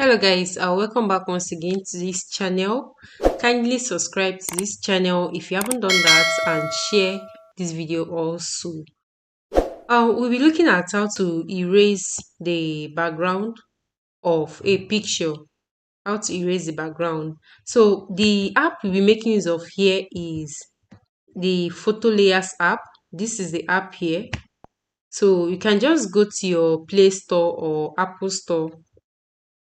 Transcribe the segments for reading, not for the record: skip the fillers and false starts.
Hello guys, welcome back once again to this channel. Kindly subscribe to this channel if you haven't done that and share this video also. We'll be looking at how to erase the background of a picture. How to erase the background. So the app we'll be making use of here is the Photo Layers app. This is the app here. So you can just go to your Play Store or Apple Store.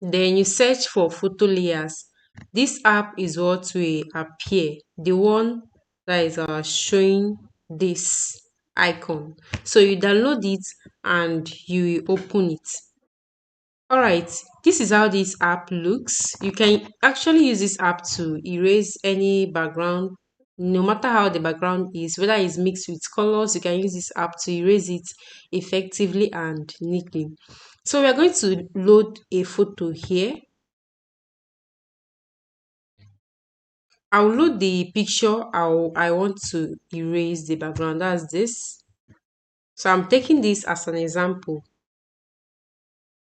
Then you search for Photo Layers. This app is what will appear, the one that is showing this icon. So you download it and you will open it. Alright, this is how this app looks. You can actually use this app to erase any background, no matter how the background is, whether it's mixed with colors. You can use this app to erase it effectively and neatly. So we are going to load a photo here. I'll load the picture I want to erase the background. That's this. So I'm taking this as an example.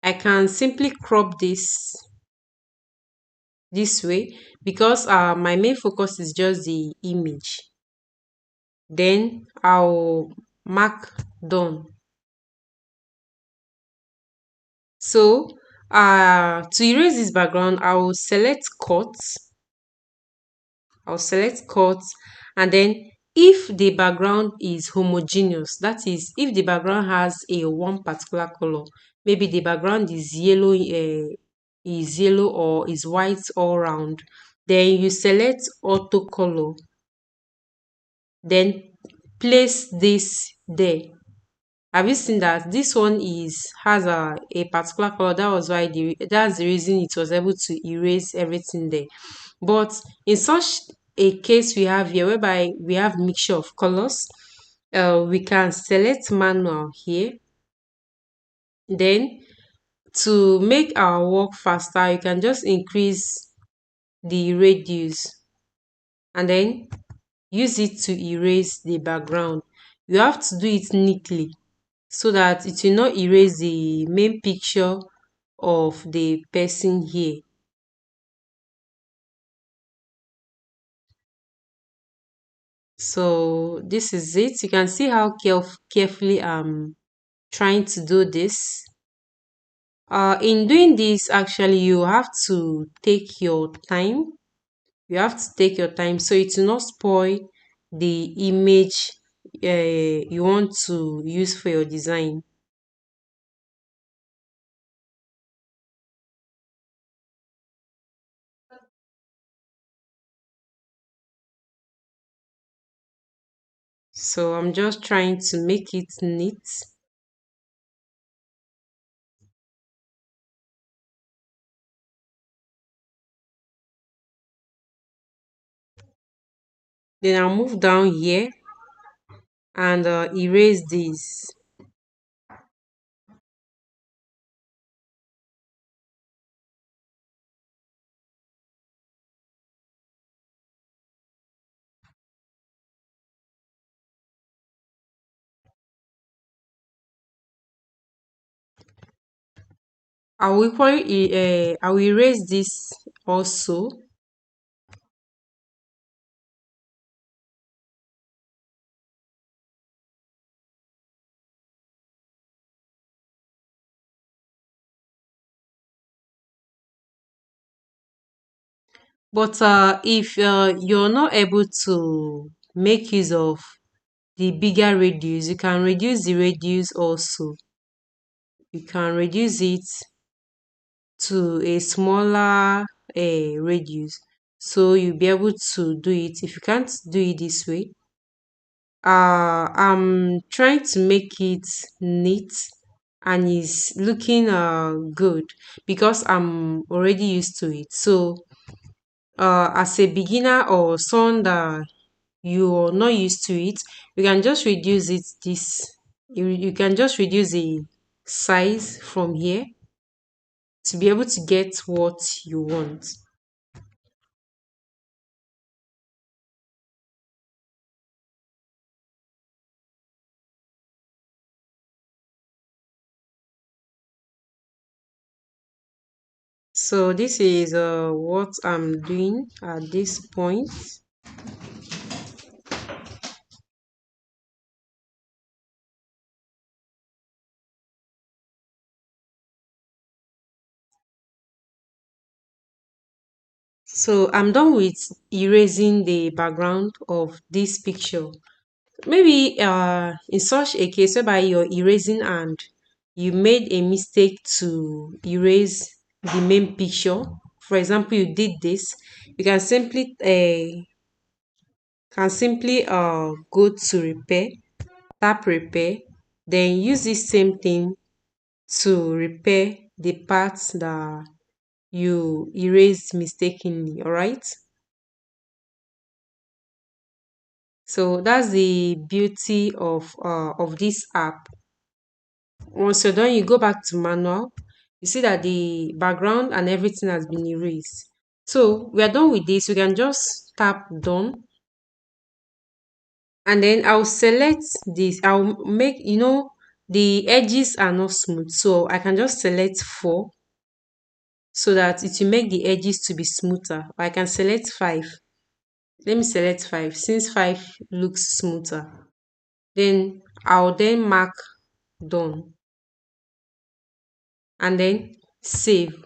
I can simply crop this way because my main focus is just the image. Then I'll mark done. So to erase this background, I'll select cut. And then if the background is homogeneous, that is if the background has a one particular color, maybe the background is yellow or is white all round, then you select auto color, then place this there. Have you seen that this one has a particular color? That's the reason it was able to erase everything there. But in such a case we have here whereby we have mixture of colors, we can select manual here. Then to make our work faster, you can just increase the radius and then use it to erase the background. You have to do it neatly so that it will not erase the main picture of the person here. So this is it. You can see how carefully I'm trying to do this. In doing this, actually, you have to take your time. You have to take your time so it will not spoil the image you want to use for your design. So I'm just trying to make it neat. Then I'll move down here and erase this. I will erase this also. But if you're not able to make use of the bigger radius, you can reduce the radius also. You can reduce it to a smaller radius, so you'll be able to do it. If you can't do it this way, I'm trying to make it neat and it's looking good because I'm already used to it. So as a beginner or someone that you're not used to it, you can just reduce it this you can just reduce the size from here to be able to get what you want. So this is what I'm doing at this point. So I'm done with erasing the background of this picture. Maybe in such a case whereby you're erasing and you made a mistake to erase the main picture. For example, you did this, you can simply go to repair, tap repair, then use this same thing to repair the parts that you erased mistakenly. All right. So that's the beauty of this app. Once you're done, you go back to manual. You see that the background and everything has been erased. So we are done with this. We can just tap done, and then I'll select this. I'll make, the edges are not smooth, so I can just select 4 so that it will make the edges to be smoother. Or I can select 5. Let me select 5 since 5 looks smoother. Then I'll then mark done and then save.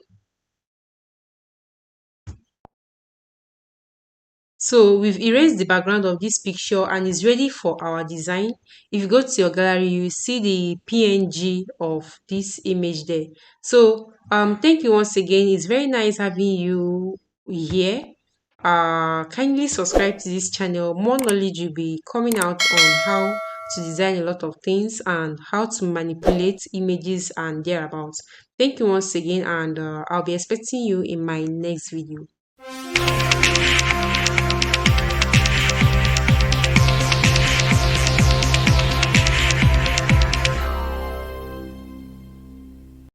So we've erased the background of this picture and it's ready for our design. If you go to your gallery, you will see the PNG of this image there. So thank you once again. It's very nice having you here. Kindly subscribe to this channel. More knowledge will be coming out on how to design a lot of things and how to manipulate images and thereabouts. Thank you once again, and I'll be expecting you in my next video.